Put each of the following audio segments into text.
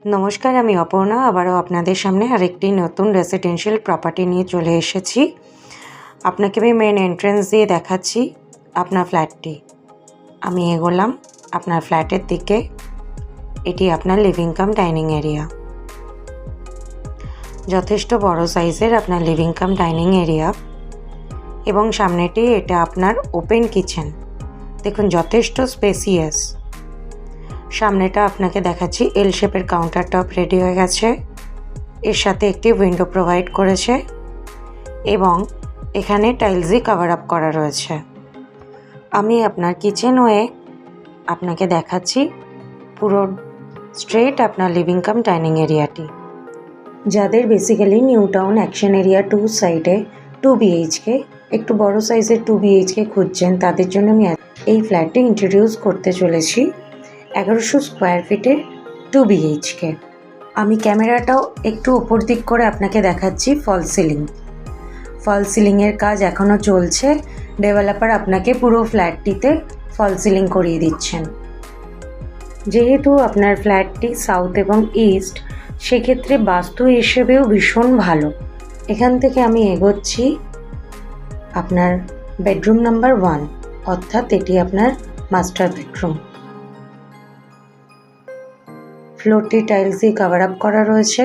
নমস্কার, আমি অপর্ণা আবারও আপনাদের সামনে আরেকটি নতুন রেসিডেন্সিয়াল প্রপার্টি নিয়ে চলে এসেছি। আপনাকে আমি মেন এন্ট্রেন্স দিয়ে দেখাচ্ছি আপনার ফ্ল্যাটটি। আমি এগোলাম আপনার ফ্ল্যাটের দিকে। এটি আপনার লিভিং কাম ডাইনিং এরিয়া। যথেষ্ট বড় সাইজের আপনার লিভিং কাম ডাইনিং এরিয়া এবং সামনেটি এটা আপনার ওপেন কিচেন। দেখুন যথেষ্ট স্পেসিয়াস। সামনেটা আপনাকে দেখাচ্ছি এল শেপের কাউন্টার টপ রেডি হয়ে গেছে। এর সাথে একটি উইন্ডো প্রোভাইড করেছে এবং এখানে টাইলসই কভার আপ করা রয়েছে। আমি আপনার কিচেন হয়ে আপনাকে দেখাচ্ছি পুরো স্ট্রেট আপনার লিভিং কাম ডাইনিং এরিয়াটি। যাদের basically new town action area 2 সাইডে 2 বিএইচকে একটু বড় সাইজের 2 বিএইচকে খুঁজছেন, তাদের জন্য আমি এই ফ্ল্যাটটি ইন্ট্রোডিউস করতে চলেছি। 1100 স্কোয়ার ফিটের 2 বিএইচকে। আমি ক্যামেরাটাও একটু ওপর দিক করে আপনাকে দেখাচ্ছি। ফল সিলিংয়ের কাজ এখনও চলছে। ডেভেলপার আপনাকে পুরো ফ্ল্যাটটিতে ফল সিলিং করিয়ে দিচ্ছেন। যেহেতু আপনার ফ্ল্যাটটি সাউথ এবং ইস্ট, সেক্ষেত্রে বাস্তু হিসেবেও ভীষণ ভালো। এখান থেকে আমি এগোচ্ছি আপনার বেডরুম নাম্বার 1, অর্থাৎ এটি আপনার মাস্টার বেডরুম। ফ্লোরটি টাইলস দিয়ে কভার আপ করা রয়েছে।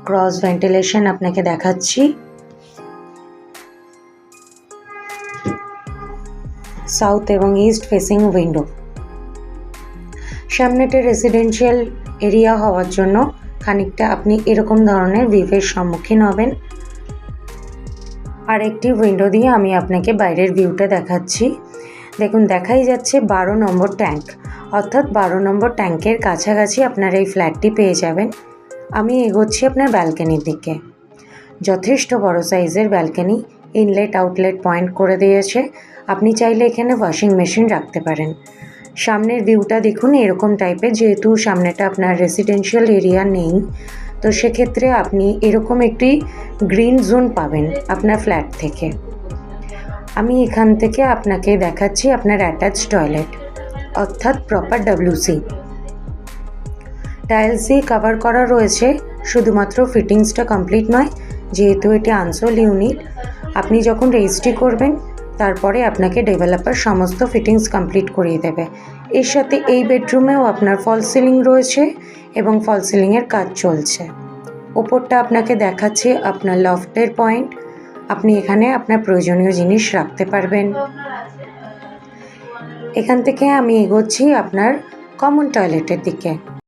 ক্রস ভেন্টিলেশন আপনাকে দেখাচ্ছি। সাউথ এবং ইস্ট ফেসিং উইন্ডো। সামনেটা রেসিডেন্সিয়াল এরিয়া হওয়ার জন্য খানিকটা আপনি এরকম ধরনের ভিউয়ের সম্মুখীন হবেন। আর একটি উইন্ডো দিয়ে আমি আপনাকে বাইরের ভিউটা দেখাচ্ছি। দেখুন দেখাই যাচ্ছে 12 নম্বর ট্যাঙ্ক, অর্থাৎ 12 নম্বর ট্যাঙ্কের কাছাকাছি আপনার এই ফ্ল্যাটটি পেয়ে যাবেন। আমি এগোচ্ছি আপনার ব্যালকনির দিকে। যথেষ্ট বড় সাইজের ব্যালকনি, ইনলেট আউটলেট পয়েন্ট করে দিয়েছে। আপনি চাইলে এখানে ওয়াশিং মেশিন রাখতে পারেন। সামনের ভিউটা দেখুন এরকম টাইপের। যেহেতু সামনেটা আপনার রেসিডেন্সিয়াল এরিয়া নেই, তো সেক্ষেত্রে আপনি এরকম একটি গ্রিন জোন পাবেন আপনার ফ্ল্যাট থেকে। আমি এখান থেকে আপনাকে দেখাচ্ছি আপনার অ্যাটাচ টয়লেট, অর্থাৎ প্রপার WC। টাইলস দিয়ে কভার করা রয়েছে। শুধুমাত্র ফিটিংসটা কমপ্লিট নয়, যেহেতু এটি আনসোল ইউনিট, আপনি যখন রেজিস্ট্রি করবেন তারপরে আপনাকে ডেভেলপার সমস্ত ফিটিংস কমপ্লিট করিয়ে দেবে। এর সাথে এই বেডরুমেও আপনার ফল সিলিং রয়েছে এবং ফল সিলিংয়ের কাজ চলছে। ওপরটা আপনাকে দেখাচ্ছে আপনার লফটের পয়েন্ট। আপনি এখানে আপনার প্রয়োজনীয় জিনিস রাখতে পারবেন। এখান থেকে আমি এগোচ্ছি আপনার কমন টয়লেটের দিকে।